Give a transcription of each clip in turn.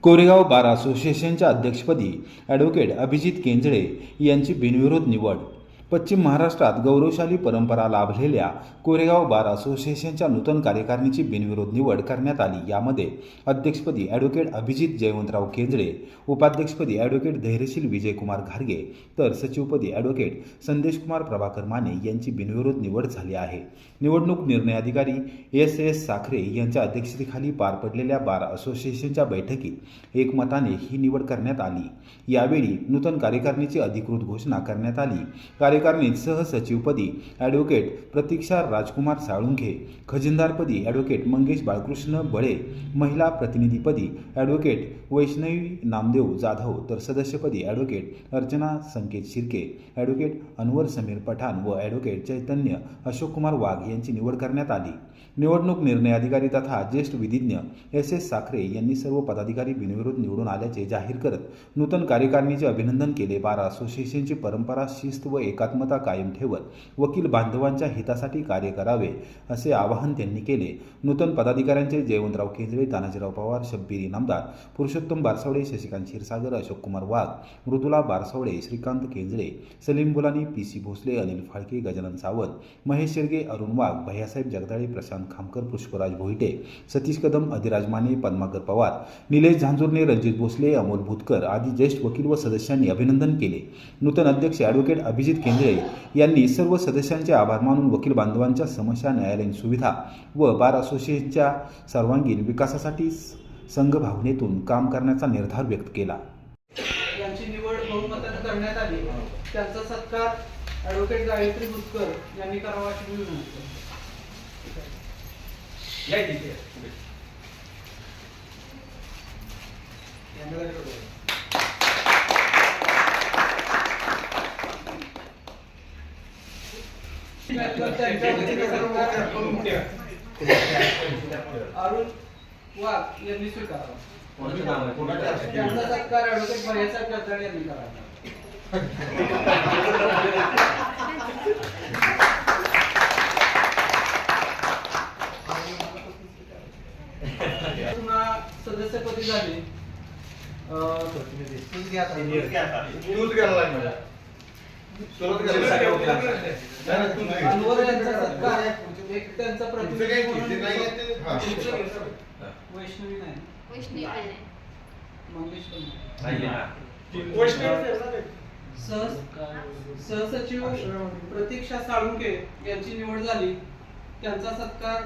कोरेगाव बार असोसिएशनच्या अध्यक्षपदी ॲडव्होकेट अभिजित केंजळे यांची बिनविरोध निवड. पश्चिम महाराष्ट्रात गौरवशाली परंपरा लाभलेल्या कोरेगाव बार असोसिएशनच्या नूतन कार्यकारिणीची बिनविरोध निवड करण्यात आली. यामध्ये अध्यक्षपदी ॲडव्होकेट अभिजित जयवंतराव केंजळे, उपाध्यक्षपदी ॲडव्होकेट धैर्यशील विजयकुमार घारगे तर सचिवपदी ॲडव्होकेट संदेशकुमार प्रभाकर माने यांची बिनविरोध निवड झाली आहे. निवडणूक निर्णय अधिकारी एस साखरे यांच्या अध्यक्षतेखाली पार पडलेल्या बार असोसिएशनच्या बैठकीत एकमताने ही निवड करण्यात आली. यावेळी नूतन कार्यकारिणीची अधिकृत घोषणा करण्यात आली. कार्यकारिणीत सहसचिवपदी ॲडव्होकेट प्रतीक्षा राजकुमार साळुंखे, खजिनदारपदी ॲडव्होकेट मंगेश बाळकृष्ण बळे, महिला प्रतिनिधीपदी ॲडव्होकेट वैष्णवी नामदेव जाधव तर सदस्यपदी ॲडव्होकेट अर्चना संकेत शिर्के, ॲडव्होकेट अनवर समीर पठाण व ॲडव्होकेट चैतन्य अशोककुमार वाघ यांची निवड करण्यात आली. निवडणूक निर्णय अधिकारी तथा ज्येष्ठ विधिज्ञ एस साखरे यांनी सर्व पदाधिकारी बिनविरोध निवडून आल्याचे जाहीर करत नूतन कार्यकारिणीचे अभिनंदन केले. बार असोसिएशनची परंपरा, शिस्त व एकात्मता कायम ठेवत वकील बांधवांच्या हितासाठी कार्य करावे असे आवाहन त्यांनी केले. नूतन पदाधिकाऱ्यांचे जयवंतराव केंजळे, तानाजीराव पवार, शब्बीर इनामदार, पुरुषोत्तम बारसावडे, शशिकांत क्षीरसागर, अशोककुमार वाघ, मृदुला बारसावडे, श्रीकांत केंजळे, सलीम बुलानी, PC भोसले, अनिल फाळके, गजानन सावंत, महेश शिर्गे, अरुण वाघ, भैयासाहेब जगदाळे, प्रशांत खामकर, पुष्पराज भोईटे, सतीश कदम, अधिराज माने, पद्माकर पवार, निलेश झांजुर्णे, रणजित भोसले, अमोल भूतकर आदी ज्येष्ठ वकील व सदस्यांनी अभिनंदन केले. नूतन अध्यक्ष ॲडव्होकेट अभिजित केंजळे यांनी सर्व सदस्यांचे आभार मानून वकील बांधवांच्या समस्या, न्यायालयीन सुविधा व बार असोसिएशनच्या सर्वांगीण विकासासाठी संघभावनेतून काम करण्याचा निर्धार व्यक्त केला. यांची निवड बहुमताने करण्यात आली. त्यांचा सत्कार ॲडव्होकेट गायत्री भूतकर यांनी करावा अशी विनंती. अरुण वाघ यांनी स्वीकारावा. त्यांचा सत्कार ॲडव्होकेट भैयासाहेब जगदाळे यांनी करावा. पुन्हा सदस्यपदी झाले अनवर यांचा सत्कार एक त्यांचा प्रतिनिधी म्हणून वैष्णवी नाही, मंगेश सहसचिव प्रतीक्षा साळुंखे यांची निवड झाली. त्यांचा सत्कार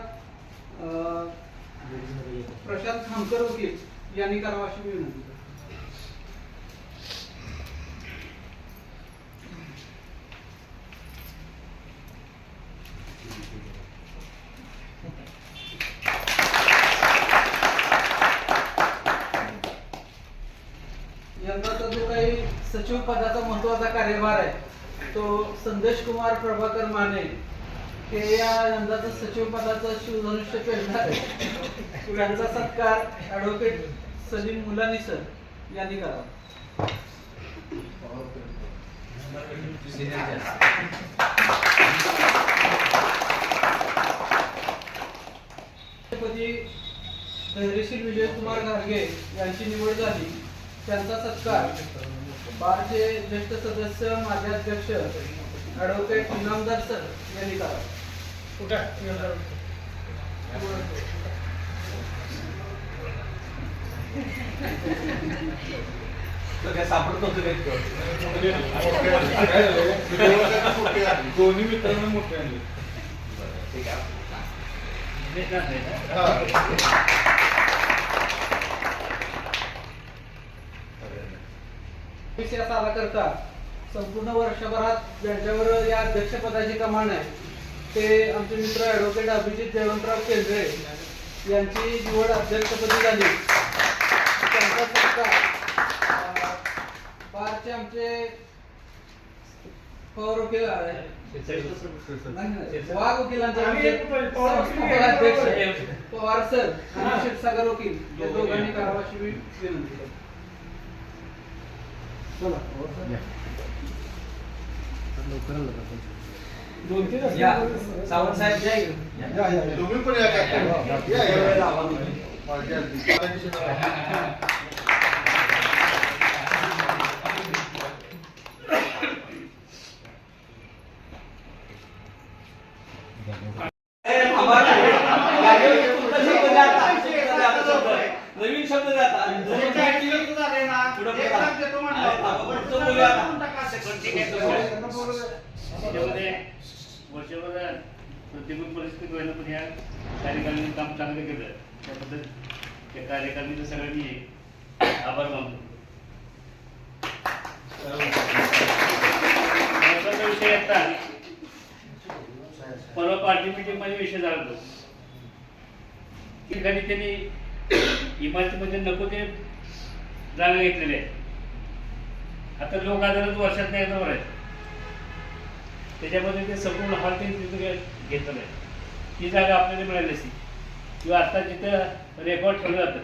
प्रशांत खामकर वकील यांनी करावा अशी विनंती. यंदाचा जो काही सचिव पदाचा महत्वाचा कार्यभार आहे तो संदेश कुमार प्रभाकर माने हे या यंदाचा सचिव पदाचा शिवधनुष्य पेलणार आहे. त्यांचा सत्कार ॲडव्होकेट सलीम बुलानी सर यांनी करावा. धैर्यशील विजयकुमार घारगे यांची निवड झाली. त्यांचा सत्कार बारचे ज्येष्ठ सदस्य, माजी अध्यक्ष ॲडव्होकेट इनामदार सर यांनी करावा. दोन्ही मित्रांना मोठे आणले. साला करता संपूर्ण वर्षभरात ज्यांच्यावर या अध्यक्षपदाची कमान आहे ते आमचे मित्र ॲडव्होकेट अभिजित जयवंतराव केंजळे यांची निवड अध्यक्षपदी झाली. त्यांचा सत्कार बारचे आमचे पवार वकील वाघ वकिलांचे अध्यक्ष पवार सर आणि क्षीरसागर वकील या दोघांनी करावा अशी विनंती. सावंत साहेब तुम्ही पण या त्याच्यामध्ये वर्षभर प्रतिकूल परिस्थिती व्हायला पण ह्या कार्यकारिणीने काम चांगलं केलं त्याबद्दल त्या कार्यकारिणीचं सगळ्यांनी आभार मानतो. महत्वाचा विषय आता परवा पार्टी मीटिंग मध्ये विषय झाला होता. ठिकाणी त्यांनी इमारतीमध्ये नको ते जागा घेतलेल्या आहेत. आता लोक आधारित वर्षात नाही एकदा आहे त्याच्यामध्ये ते संपूर्ण हॉल तिथे घेतलेलं आहे. ती जागा आपल्याला मिळाली असती किंवा आता जिथं रेकॉर्ड ठेवलं जातं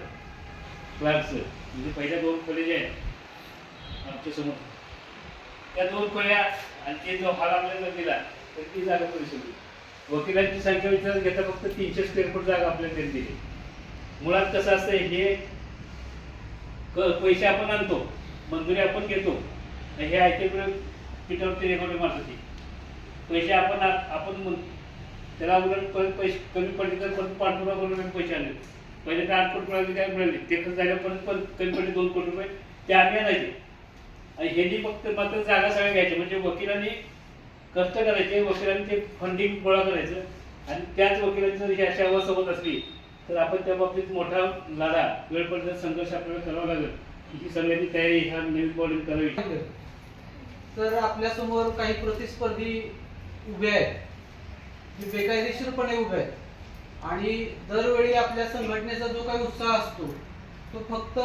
क्लार्कचं म्हणजे पहिल्या 2 खोल्या ज्या आहेत आमच्या समोर त्या 2 खोल्या आणि ते जो हॉल आपल्याला दिला तर ती जागा पुढे सोडली. वकिलांची संख्या विचारात घेता फक्त 300 स्क्वेअर फूट जागा आपल्याला त्यांनी दिली. मुळात कसं असतं हे पैसे आपण आणतो मंजुरी आपण घेतो हे ऐकून पिठावरती रेकॉर्ड मारतो. पैसे आपण त्याला उलट परत पैसे कमी पडले तर परत पाठपुरावा करून पैसे आणले. पहिले तर 8 कोटी रुपये काय मिळाले ते खर्च झाल्या परत कमी पडले 2 कोटी रुपये ते आम्ही आणायचे. आणि हे फक्त मात्र जागा सगळ्या घ्यायच्या म्हणजे वकिलांनी कष्ट करायचे वकिलांनी ते फंडिंग गोळा करायचं आणि त्याच वकिलांची जर ही अशी अवस्था होत असली तर आपण त्या बाबतीत मोठा लढा वेळ पडल्याचा संघर्ष आपल्याला करावा लागेल. ही सगळ्यांनी तयारी ह्या नवीन बॉडीने करावी. तर आपल्या समोर काही प्रतिस्पर्धी उभे आहेत जे बेकायदेशीरपणे उभे आहेत आणि दरवेळी आपल्या संघटनेचा जो काही उत्साह असतो तो फक्त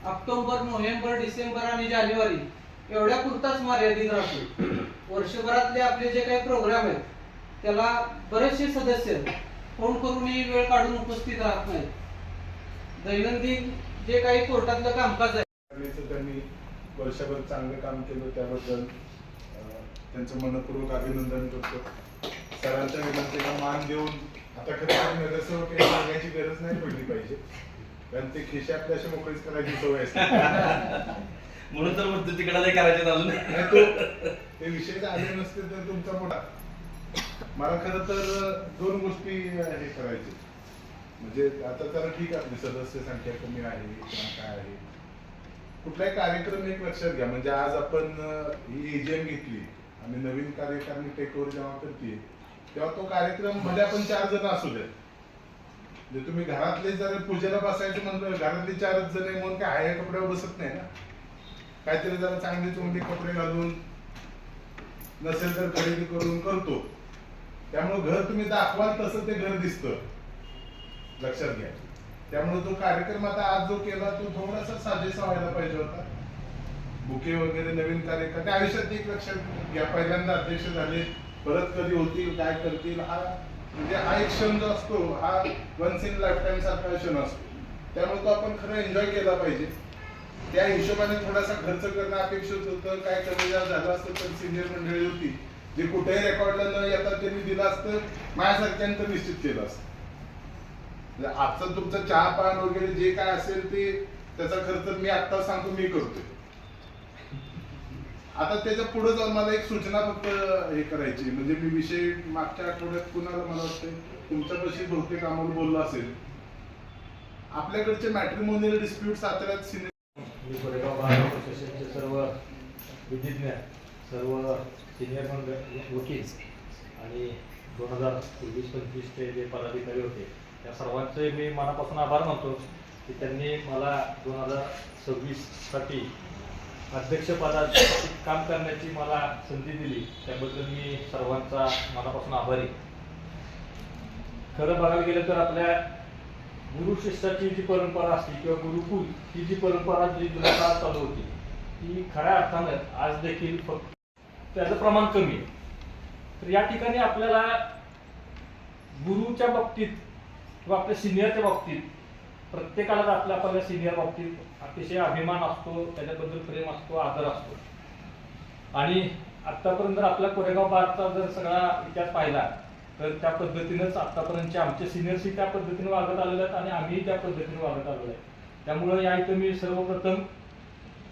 ऑक्टोबर, नोव्हेंबर, डिसेंबर आणि जानेवारी एवढ्या पुरताच मर्यादित राहतो. वर्षभरातले आपले जे काही प्रोग्राम आहेत त्याला बरेचसे सदस्य फोन करूनही वेळ काढून उपस्थित राहत नाहीत. दैनंदिन जे काही कोर्टातलं कामकाज आहे त्यांनी वर्षभर चांगलं काम केलं त्याबद्दल त्यांचं मनपूर्वक अभिनंदन करतो. सरांच्या विनंतीला मान देऊन आता खरं नगरसेवक सांगण्याची गरज नाही पडली पाहिजे कारण ते खिशे आपल्या अशी मोकळीच करायची सवय असते म्हणून तर म्हणतो तिकडे नाही करायचे अजून ते विषय आले नसते तर तुमचा मोठा मला खरं तर 2 गोष्टी हे करायचे म्हणजे आता तर ठीक आहे आपली सदस्य संख्या कमी आहे किंवा काय आहे कुठलाही कार्यक्रम एक लक्षात घ्या म्हणजे आज आपण ही एजीएम घेतली आणि नवीन कार्यकारिणी टेक ओव्हर जेव्हा करते तेव्हा तो कार्यक्रम मध्ये आपण 4 जण असू द्या म्हणजे तुम्ही घरातले जर पूजेला बसायचं म्हणलं घरातले 4 जण म्हणून काय आहे कपड्यावर बसत नाही ना काहीतरी जरा चांगले चांगले कपडे घालून नसेल तर खरेदी करून करतो त्यामुळे घर तुम्ही दाखवाल तसं ते घर दिसतं लक्षात घ्या. त्यामुळे तो कार्यक्रम आता आज जो केला तो थोडासा साजेसा व्हायला पाहिजे होता. बुके वगैरे नवीन कार्यक्रम आयुष्यात एक लक्षात घ्या पहिल्यांदा अध्यक्ष झाले परत कधी होतील काय करतील हा म्हणजे हा एक क्षण जो असतो हा वन्स इन लाईफ टाइम सारखा क्षण असतो त्यामुळे तो आपण खरं एन्जॉय केला पाहिजे. त्या हिशोबाने थोडासा खर्च करणं अपेक्षित होतं काय कमी झालं असतं तर सिनियर मंडळी होती जे कुठेही रेकॉर्डला न येता त्यांनी दिलं असतं माझ्यासारख्यानं निश्चित केलं असतं. आजचं तुमचं चहा पान वगैरे जे काय असेल ते त्याचा खर्च मी आता सांगतो मी करतोय. आता त्याच्या पुढे जाऊन मला एक सूचना फक्त हे करायची म्हणजे मी विषय मागच्या आठवड्यात कुणाला मला वाटतं तुमच्यापाशी बहुतेक आम्हाला बोललो असेल आपल्याकडचे मॅट्रिमोनियल डिस्प्यूट साताऱ्यात कोरेगाव बार असोसिएशनचे सर्व विधिज्ञ सर्व सिनियर वकील आणि 2024-25चे जे पदाधिकारी होते त्या सर्वांचे मी मनापासून आभार मानतो की त्यांनी मला 2026साठी अध्यक्षपदात काम करण्याची मला संधी दिली त्याबद्दल मी सर्वांचा मनापासून आभारी. खरं बघायला गेलं तर आपल्या गुरु शिष्याची जी परंपरा असते किंवा गुरुकुल ही जी परंपरा जी जुन्या काळात चालू होती ती खऱ्या अर्थानं आज देखील फक्त त्याचं प्रमाण कमी आहे. तर या ठिकाणी आपल्याला गुरुच्या बाबतीत किंवा आपल्या सिनियरच्या बाबतीत प्रत्येकाला आपल्या सिनियर बाबतीत अतिशय अभिमान असतो त्याच्याबद्दल प्रेम असतो आदर असतो. आणि आतापर्यंत जर आपल्या कोरेगाव बारचा जर सगळा इतिहास पाहिला तर त्या पद्धतीनेच आतापर्यंतचे आमचे सिनियर्सही त्या पद्धतीने वागत आलेले आहेत आणि आम्ही त्या पद्धतीने वागत आलेलो आहे. त्यामुळं या इथं मी सर्वप्रथम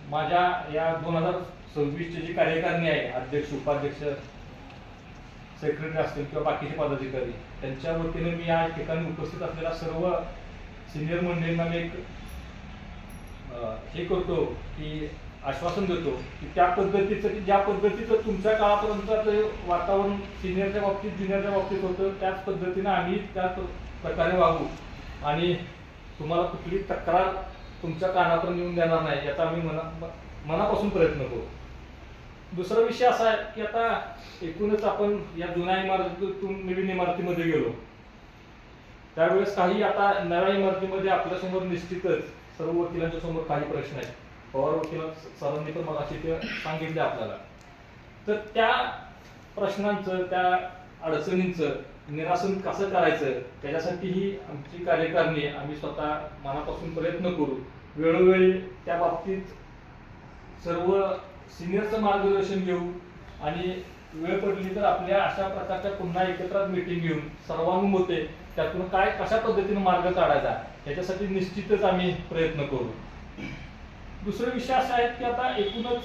माझ्या या 2026ची जी कार्यकारिणी आहे अध्यक्ष उपाध्यक्ष सेक्रेटरी असतील किंवा बाकीचे पदाधिकारी त्यांच्या वतीने मी या ठिकाणी उपस्थित असलेल्या सर्व सिनियर मंडळींना मी एक हे करतो की आश्वासन देतो की त्या पद्धतीचं की ज्या पद्धतीचं तुमच्या काळापर्यंत वातावरण सिनियरच्या बाबतीत ज्युनियरच्या बाबतीत होतं त्याच पद्धतीनं आम्ही त्याच प्रकारे वागू आणि तुम्हाला कुठली तक्रार तुमच्या कानापर्यंत येऊन देणार नाही याचा आम्ही मनापासून प्रयत्न करू. दुसरा विषय असा आहे की आता एकूणच आपण या जुन्या इमारतीतून नवीन इमारतीमध्ये गेलो त्यावेळेस काही आता नव्या इमारतीमध्ये आपल्यासमोर निश्चितच सर्व वकिलांच्या समोर काही प्रश्न आहेत. पवार वकील सरांनी पण मला ते सांगितले आपल्याला. तर त्या प्रश्नांचं त्या अडचणींचं निरासन कसं करायचं त्याच्यासाठीही आमची कार्यकारिणी आम्ही स्वतः मनापासून प्रयत्न करू. वेळोवेळी त्या बाबतीत सर्व सिनियरचं मार्गदर्शन घेऊ आणि वेळ पडली तर आपल्या अशा प्रकारच्या पुन्हा एकत्र मीटिंग घेऊन सर्वानुमते त्यातून काय कशा पद्धतीने मार्ग काढायचा याच्यासाठी निश्चितच आम्ही प्रयत्न करू. दुसरा विषय असा आहे की आता एकूणच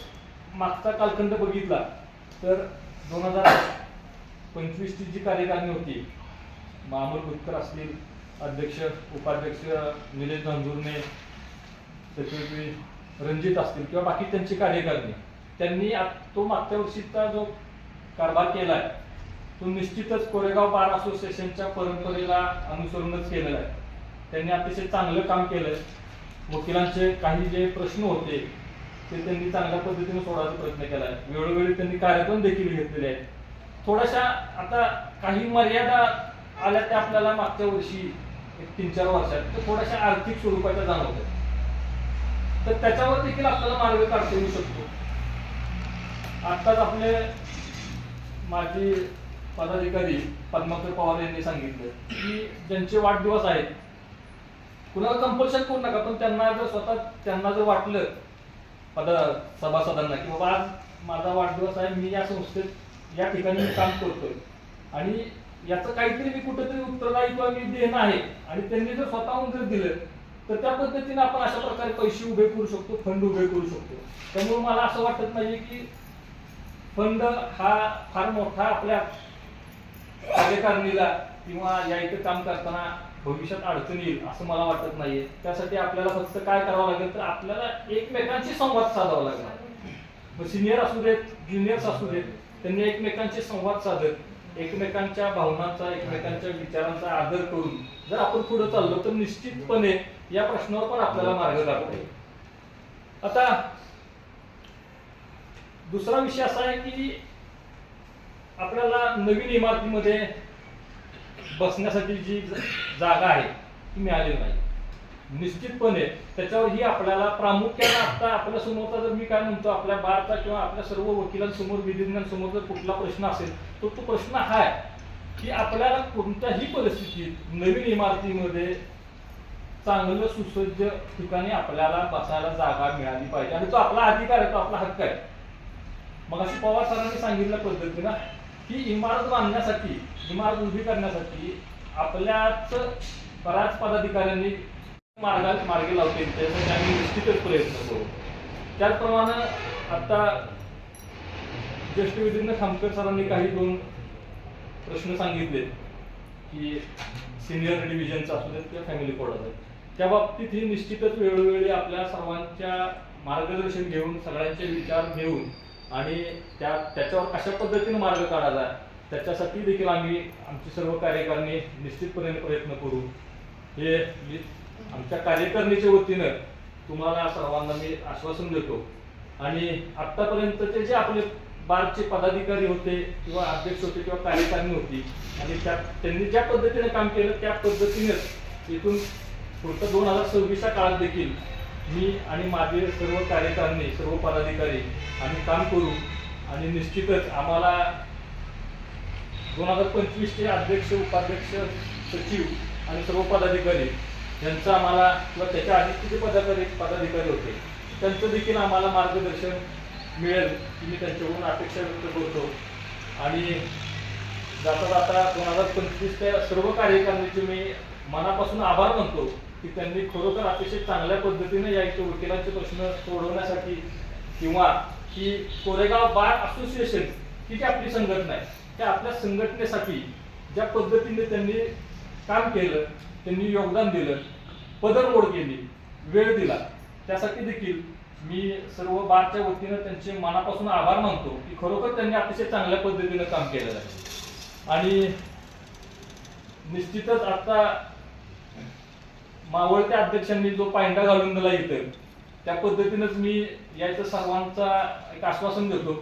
मागचा कालखंड बघितला तर 2025ची जी कार्यकारिणी होती अमोल बुतकर असतील अध्यक्ष उपाध्यक्ष निलेश धंजुर्णे सेक्रेटरी रणजित असतील किंवा बाकी त्यांची कार्यकारिणी त्यांनी तो मागच्या वर्षीचा जो कारभार केलाय तो निश्चितच कोरेगाव बार असोसिएशनच्या परंपरेला अनुसरूनच केलेला आहे. त्यांनी अतिशय चांगलं काम केलंय. वकिलांचे काही जे प्रश्न होते ते त्यांनी चांगल्या पद्धतीने सोडवायचा प्रयत्न केलाय. वेळोवेळी त्यांनी कार्यक्रम देखील घेतलेले आहेत. थोड्याशा आता काही मर्यादा आल्या त्या आपल्याला मागच्या वर्षी 3-4 वर्षात तर थोड्याशा आर्थिक स्वरूपाच्या जाणवतात. तर त्याच्यावर देखील आपल्याला मार्ग काढता येऊ शकतो. आत्ताच आपले माजी पदाधिकारी पद्माकर पवार यांनी सांगितलं की ज्यांचे वाढदिवस आहेत कुणाला कंपल्शन करू नका पण त्यांना जर वाटलं सभासदांना की बाबा आज माझा वाढदिवस आहे मी या संस्थेत या ठिकाणी काम करतोय आणि याचं काहीतरी मी कुठेतरी उत्तरदायित्व मी देणं आहे आणि त्यांनी जर स्वतःहून जर दिलं तर त्या पद्धतीने आपण अशा प्रकारे पैसे उभे करू शकतो फंड उभे करू शकतो. त्यामुळे मला असं वाटत नाही की फंड हा फार मोठा आपल्या कार्यकारिणीला किंवा या इथे काम करताना भविष्यात अडचण येईल असं मला वाटत नाहीये. त्यासाठी आपल्याला फक्त काय करावं लागेल तर आपल्याला एकमेकांशी संवाद साधावा लागणार. सिनियर असू देत ज्युनियर्स असू देत त्यांनी एकमेकांशी संवाद साधत एकमेकांच्या भावनांचा एकमेकांच्या विचारांचा आदर करून जर आपण पुढे चाललो तर निश्चितपणे या प्रश्नावर पण आपल्याला मार्ग काढता येईल. आता दुसरा विषय असा आहे की आपल्याला नवीन इमारतीमध्ये बसण्यासाठी जी जागा आहे ती मिळालेली नाही. निश्चितपणे त्याच्यावर ही आपल्याला प्रामुख्याने आता आपल्या समोरचा जर मी काय म्हणतो आपल्या बारचा किंवा आपल्या सर्व वकिलांसमोर विधिज्ञांसमोर जर कुठला प्रश्न असेल तो प्रश्न हा आहे की आपल्याला कोणत्याही परिस्थितीत नवीन इमारतीमध्ये चांगलं सुसज्ज ठिकाणी आपल्याला बसायला जागा मिळाली पाहिजे आणि तो आपला अधिकार आहे तो आपला हक्क आहे. मग अशी पवार सरांनी सांगितल्या पद्धतीनं ही इमारत बांधण्यासाठी इमारत उभी करण्यासाठी आपल्याच बऱ्याच पदाधिकाऱ्यांनी मार्गे लावते त्यासाठी आम्ही निश्चितच प्रयत्न करू. त्याचप्रमाणे आता ज्येष्ठ विधिज्ञ खामकर सरांनी काही 2 प्रश्न सांगितले की सिनियर डिव्हिजनचा असू देत किंवा फॅमिली कोर्टाचा त्या बाबतीत ही निश्चितच वेळोवेळी आपल्या सर्वांच्या मार्गदर्शन घेऊन सगळ्यांचे विचार घेऊन आणि त्याच्यावर कशा पद्धतीने मार्ग काढायचा त्याच्यासाठी देखील आम्ही आमची सर्व कार्यकारिणी निश्चितपणे प्रयत्न करू. हे आमच्या कार्यकारिणीच्या वतीनं तुम्हाला सर्वांना मी आश्वासन देतो. आणि आतापर्यंतचे जे आपले बारचे पदाधिकारी होते किंवा अध्यक्ष होते किंवा कार्यकारिणी होती आणि त्यांनी ज्या पद्धतीने काम केलं त्या पद्धतीनेच इथून पुढच्या 2026च्या काळात देखील मी आणि माझे सर्व कार्यकारिणी सर्व पदाधिकारी आम्ही काम करू आणि निश्चितच आम्हाला 2025चे अध्यक्ष उपाध्यक्ष सचिव आणि सर्व पदाधिकारी यांचं आम्हाला किंवा त्याच्या आधीचे जे पदाधिकारी होते त्यांचं देखील आम्हाला मार्गदर्शन मिळेल की मी त्यांच्याकडून अपेक्षा व्यक्त करतो. आणि जाता जाता 2025च्या सर्व कार्यकारिणीचे मी मनापासून आभार मानतो की त्यांनी खरोखर अतिशय चांगल्या पद्धतीने या इथे वकिलांचे प्रश्न सोडवण्यासाठी किंवा की कोरेगाव बार असोसिएशन ही जी आपली संघटना आहे त्या आपल्या संघटनेसाठी ज्या पद्धतीने त्यांनी काम केलं त्यांनी योगदान दिलं पदरमोड केली वेळ दिला त्यासाठी देखील मी सर्व बारच्या वतीनं त्यांचे मनापासून आभार मानतो की खरोखर त्यांनी अतिशय चांगल्या पद्धतीनं काम केलेलं आहे. आणि निश्चितच आता मावळत्या अध्यक्षांनी जो पायंडा घालून दिला इथं, त्या पद्धतीनंच मी याचं सर्वांचा एक आश्वासन देतो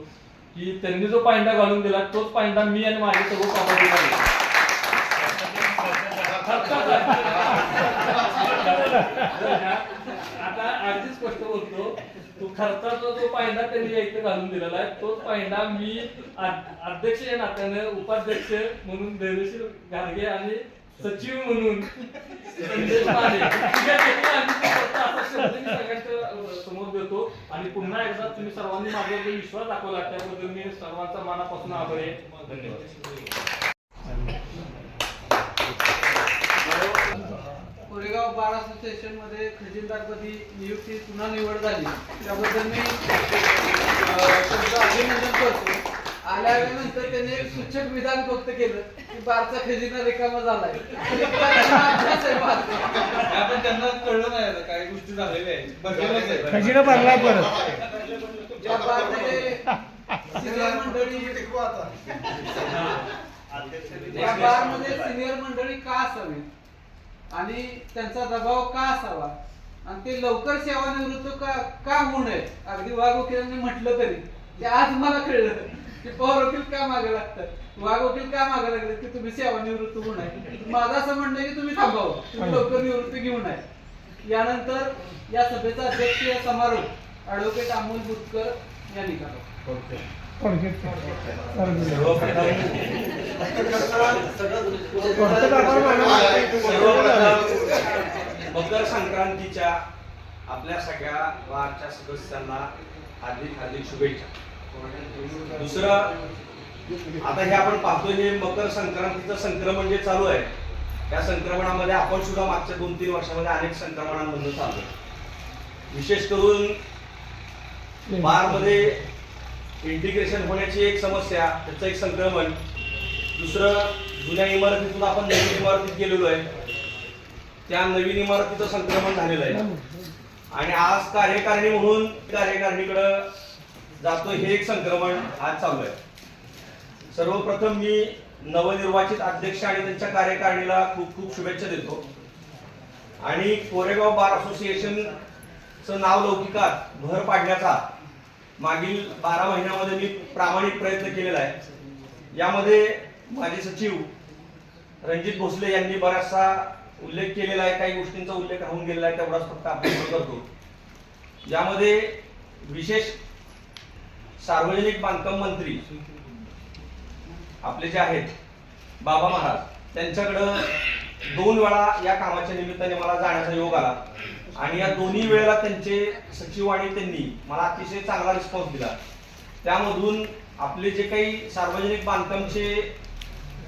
की त्यांनी जो पायंडा घालून दिला तोच पायंडा मी आणि माझे सर्व पदाधिकारी आता अगदी स्पष्ट बोलतो, तो खर्चाचा जो पायंडा त्यांनी इथे घालून दिलेला आहे तोच पायंडा मी अध्यक्ष या नात्याने उपाध्यक्ष म्हणून धैर्यशील घारगे आणि सचिव म्हणून संदेश माने असा शब्द मी सगळ्यांच्या समोर देतो. आणि पुन्हा एकदा तुम्ही सर्वांनी माझ्यावर जो विश्वास दाखवला त्याबद्दल मी सर्वांचा मनापासून आभारी आहे. धन्यवाद. कोरेगाव बार असोसिएशन मध्ये खजिनदारपदी नियुक्ती पुन्हा निवड झाली त्याबद्दल मी तुमचं अभिनंदन करतो. आल्यानंतर त्यांनी एक सूचक विधान व्यक्त केलं की बारचा खजिना रिकामा झालाय. आपण त्यांना कळलं नाही आता काही गोष्टी झालेल्या आहेत. खजिना भरला परत. ज्या बारमध्ये सिनियर मंडळी या बारमध्ये सिनियर मंडळी का असावी आणि त्यांचा दबाव का असावा आणि ते लवकर सेवानिवृत्त का होऊ नये. अगदी वाघ वकिलांनी म्हटलं तरी ते आज मला कळलं की पवार वकील का मागे लागतात, वाघ वकील का मागे लागले की तुम्ही सेवानिवृत्त होऊ नये. माझं असं म्हणणं आहे की तुम्ही थांबावं, तुम्ही लवकर निवृत्ती घेऊ नये. यानंतर या सभेचा अध्यक्षीय समारोप ऍडव्होकेट अमोल बुतकर यांनी करावा. मकर संक्रांतीच्या आपल्या सगळ्या बारच्या सदस्यांना हार्दिक हार्दिक शुभेच्छा. दुसरं, आता हे आपण पाहतोय हे मकर संक्रांतीचं संक्रमण जे चालू आहे त्या संक्रमणामध्ये आपण सुद्धा मागच्या 2-3 वर्षामध्ये अनेक संक्रमणांमधून चाललोय. विशेष करून बारमध्ये इंटिग्रेशन होण्याची एक समस्या, त्याचं एक संक्रमण. दुसरं, जुन्या इमारतीतून आपण नवीन इमारतीत गेलेलो आहे, त्या नवीन इमारतीचं संक्रमण झालेलं आहे. आणि आज कार्यकारिणी म्हणून कार्यकारिणीकडे जातो हे एक संक्रमण आज चालू आहे. सर्वप्रथम मी नवनिर्वाचित अध्यक्ष आणि त्यांच्या कार्यकारिणीला खूप खूप शुभेच्छा देतो. आणि कोरेगाव बार असोसिएशनचं नाव लौकिकात भर पाडण्याचा मागील 12 महिन्यामध्ये मी प्रामाणिक प्रयत्न केलेला आहे. यामध्ये माझे सचिव रणजित भोसले यांनी बराचसा उल्लेख केलेला आहे, काही गोष्टींचा उल्लेख राहून गेलेला आहे, तेवढाच फक्त आपण करतो. यामध्ये विशेष सार्वजनिक बांधकाम मंत्री आपले जे आहेत बाबा महाराज, त्यांच्याकडं 2 वेळा या कामाच्या निमित्ताने मला जाण्याचा योग आला. आणि या दोन्ही वेळेला त्यांचे सचिव आणि त्यांनी मला अतिशय चांगला रिस्पॉन्स दिला. त्यामधून आपले जे काही सार्वजनिक बांधकामचे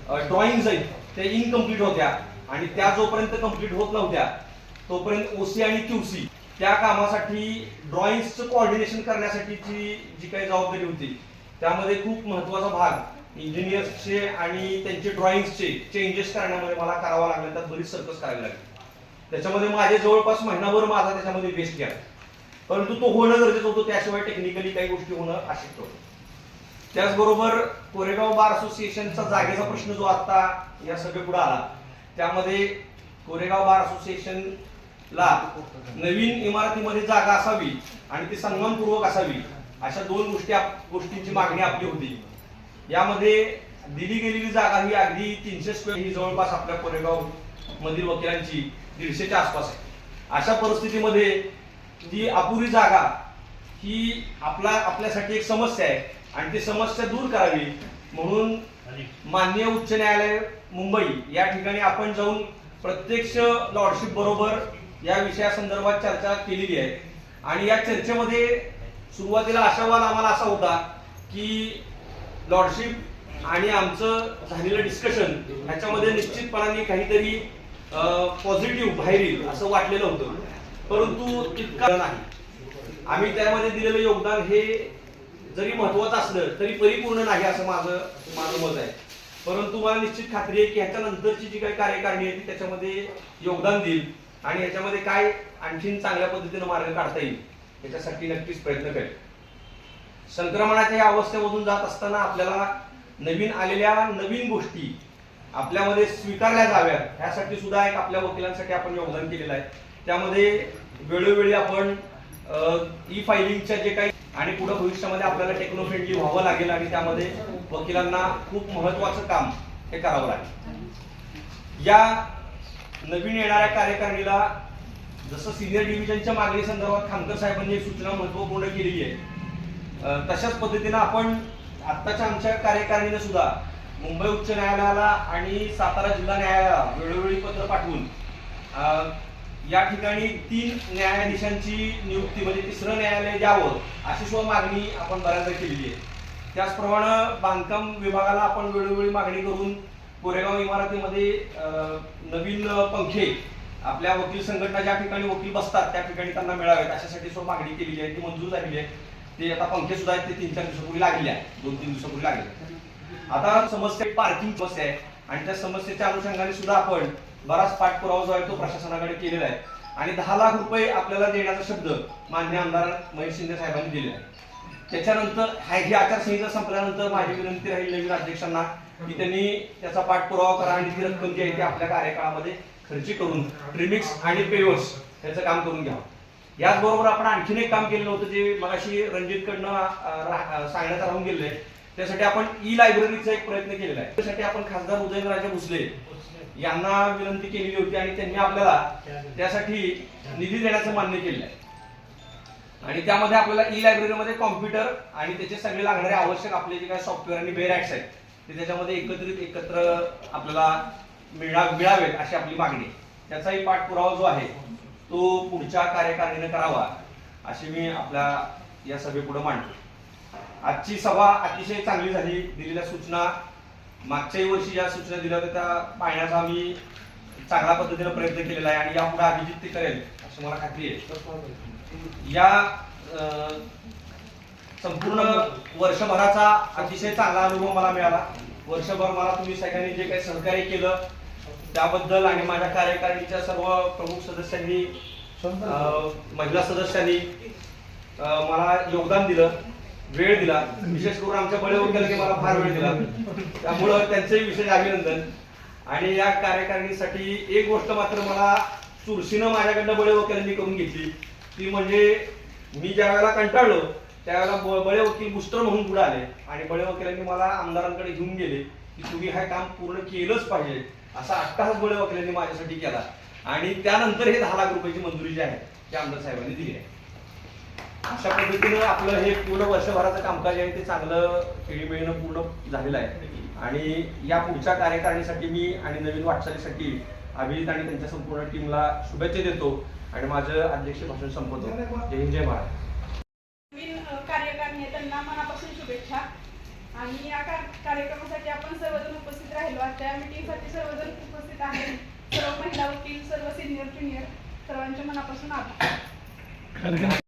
ड्रॉइंग्स आहेत ते इनकम्प्लीट होत्या आणि त्या जोपर्यंत कम्प्लीट होत नव्हत्या तोपर्यंत ओसी आणि क्यूसी त्या कामासाठी ड्रॉइंग्सचं कोऑर्डिनेशन करण्यासाठीची जी काही जबाबदारी होती त्यामध्ये खूप महत्वाचा भाग इंजिनियर्सचे आणि त्यांचे ड्रॉइंग्सचे चेंजेस करण्यामध्ये मला करावा लागला. त्यात बरीच सर्कस करावी लागली. त्याच्यामध्ये माझे जवळपास महिनाभर माझा त्याच्यामध्ये वेस्ट गेला, परंतु तो होणं गरजेचं होतं, त्याशिवाय टेक्निकली काही गोष्टी होणं अशक्य होतं. त्याचबरोबर कोरेगाव बार असोसिएशनचा जागेचा प्रश्न जो आता या सभेपुढे आला त्यामध्ये कोरेगाव बार असोसिएशनला नवीन इमारतीमध्ये जागा असावी आणि ती सन्मानपूर्वक असावी अशा 2 गोष्टींची मागणी आपली होती. यामध्ये दिली गेलेली जागा ही अगदी 300 स्क्वेअर ही जवळपास आपल्या कोरेगाव मधील वकिलांची 150च्या आसपास आहे. अशा परिस्थितीमध्ये ती अपुरी जागा ही आपल्यासाठी एक समस्या आहे आणि ती समस्या दूर करावी म्हणून माननीय उच्च न्यायालय मुंबई या ठिकाणी आपण जाऊन प्रत्यक्ष लॉर्डशिप बरोबर या विषयासंदर्भात चर्चा केलेली आहे. आणि या चर्चेमध्ये सुरुवातीला आशावाद आम्हाला असा होता की लॉर्डशिप आणि आमचं झालेलं डिस्कशन ह्याच्यामध्ये निश्चितपणाने काहीतरी पॉझिटिव्ह बाहेर येईल असं वाटलेलं होतं, परंतु तितकं नाही. आम्ही त्यामध्ये दिलेलं योगदान हे जरी महत्वाचं असलं तरी परिपूर्ण नाही असं माझं मत आहे. परंतु मला निश्चित खात्री आहे की ह्याच्यानंतरची जी काही कार्यकारिणी आहे ती त्याच्यामध्ये योगदान देईल. आणि याच्यामध्ये काय आणखीन चांगल्या पद्धतीने मार्ग काढता येईल याच्यासाठी नक्कीच प्रयत्न करेल. संक्रमणाच्या या अवस्थेमधून जात असताना आपल्याला नवीन आलेल्या नवीन गोष्टी आपल्यामध्ये स्वीकारल्या जाव्यात यासाठी सुद्धा एक आपल्या वकिलांसाठी आपण योगदान केलेलं आहे. त्यामध्ये वेळोवेळी आपण ई फायलिंगच्या जे काही आणि पुढे भविष्यामध्ये आपल्याला टेक्नो फ्रेंडली व्हावं लागेल आणि त्यामध्ये वकिलांना खूप महत्वाचं काम हे करावं लागेल. या नवीन येणाऱ्या कार्यकारिणीला जसं सिनियर डिव्हिजनच्या मागणी संदर्भात खामकर साहेबांनी एक सूचना महत्वपूर्ण केलेली आहे, तशाच पद्धतीनं आपण आत्ताच्या आमच्या कार्यकारिणीने सुद्धा मुंबई उच्च न्यायालयाला आणि सातारा जिल्हा न्यायालयाला वेळोवेळी पत्र पाठवून या ठिकाणी 3 न्यायाधीशांची नियुक्ती म्हणजे 3रं न्यायालय द्यावं अशी सुद्धा मागणी आपण बऱ्याचदा केलेली आहे. त्याचप्रमाणे बांधकाम विभागाला आपण वेळोवेळी मागणी करून कोरेगाव इमारतीमध्ये नवीन पंखे आपल्या वकील संघटना ज्या ठिकाणी वकील बसतात त्या ठिकाणी त्यांना मिळावेत अशासाठी सुद्धा मागणी केलेली आहे, ती मंजूर झालेली आहे. ते आता पंखे सुद्धा आहेत, ते 3-4 दिवसापूर्वी लागले आहे, 2-3 दिवसापूर्वी लागले. आता समस्या पार्किंग समस्या आहे आणि त्या समस्येच्या अनुषंगाने सुद्धा आपण बराच पाठपुरावा जो आहे तो प्रशासनाकडे केलेला आहे आणि 10 लाख रुपये आपल्याला देण्याचा शब्द माननीय आमदार महेश शिंदे साहेबांनी दिलेला आहे. त्याच्यानंतर ही आचारसंहिता संपल्यानंतर माझी विनंती राहील नवीन अध्यक्षांना की त्यांनी त्याचा पाठपुरावा करा आणि ती रक्कम जी आहे ती आपल्या कार्यकाळामध्ये खर्ची करून ट्रिमिक्स आणि पेवर्स याचं काम करून घ्यावं. याचबरोबर आपण आणखीन एक काम केलेलं होतं जे मगाशी रणजितकडनं सांगण्यात राहून गेले, त्यासाठी आपण ई लायब्ररीचा एक प्रयत्न केलेला आहे. त्यासाठी आपण खासदार उदयनराजे भोसले यांना विनंती केलेली होती आणि त्यांनी आपल्याला त्यासाठी निधी देण्याचं मान्य केलेलं आहे. आणि त्यामध्ये आपल्याला ई लायब्ररीमध्ये कॉम्प्युटर आणि त्याचे सगळे लागणारे आवश्यक आपले जे काही सॉफ्टवेअर आणि बेरॅक्स आहेत ते त्याच्यामध्ये एकत्र आपल्याला मिळावेत अशी आपली मागणी. त्याचाही पाठपुरावा जो आहे तो पुढच्या कार्यकारिणीने करावा अशी मी आपल्या या सभेपुढे मांडतो. आजची सभा अतिशय चांगली झाली. दिलेल्या सूचना मागच्याही वर्षी ज्या सूचना दिल्या होत्या त्या पाळण्याचा मी चांगल्या पद्धतीने प्रयत्न केलेला आहे आणि यापुढे अभिजित ते करेल अशी मला खात्री आहे. या संपूर्ण वर्षभराचा अतिशय चांगला अनुभव मला मिळाला. वर्षभर मला तुम्ही सगळ्यांनी जे काही सहकार्य केलं त्याबद्दल आणि माझ्या कार्यकारिणीच्या सर्व प्रमुख सदस्यांनी महिला सदस्यांनी मला योगदान दिलं, वेळ दिला. विशेष करून आमच्या बळे वकिलांनी मला फार वेळ दिला, त्यामुळं त्यांचंही विशेष अभिनंदन. आणि या कार्यकारिणीसाठी एक गोष्ट मात्र मला चुरशीनं माझ्याकडनं बळे वकिलांनी करून घेतली, ती म्हणजे मी ज्या वेळेला कंटाळलो त्यावेळेला बळे वकील बुस्टर म्हणून पुढे आले आणि बळे वकिलांनी मला आमदारांकडे घेऊन गेले की तुम्ही हे काम पूर्ण केलंच पाहिजे असा अट्टाहास बळे वकिलांनी माझ्यासाठी केला. आणि त्यानंतर हे 10 लाख रुपयाची मंजुरी जी आहे ती आमदार साहेबांनी दिली आहे. अशा पद्धतीनं आपलं हे पूर्ण वर्षभराचं कामकाज आहे ते चांगलं खेळीमेळीनं पूर्ण झालेलं आहे. आणि या पुढच्या कार्यकारिणीसाठी मी आणि नवीन वाटचालीसाठी अभिजित आणि त्यांच्या संपूर्ण टीमला शुभेच्छा देतो आणि माझं अध्यक्ष भाषण संपवतो. जय हिंद, जय महाराज. नवीन कार्यकारिणी त्यांना मनापासून शुभेच्छा. आणि या कार्यक्रमासाठी आपण सर्वजण उपस्थित राहिलो. आजच्या मीटिंगसाठी सर्वजण उपस्थित आहेत. सर्व महिला वकील, सर्व सिनियर ज्युनियर सर्वांच्या मनापासून आभार.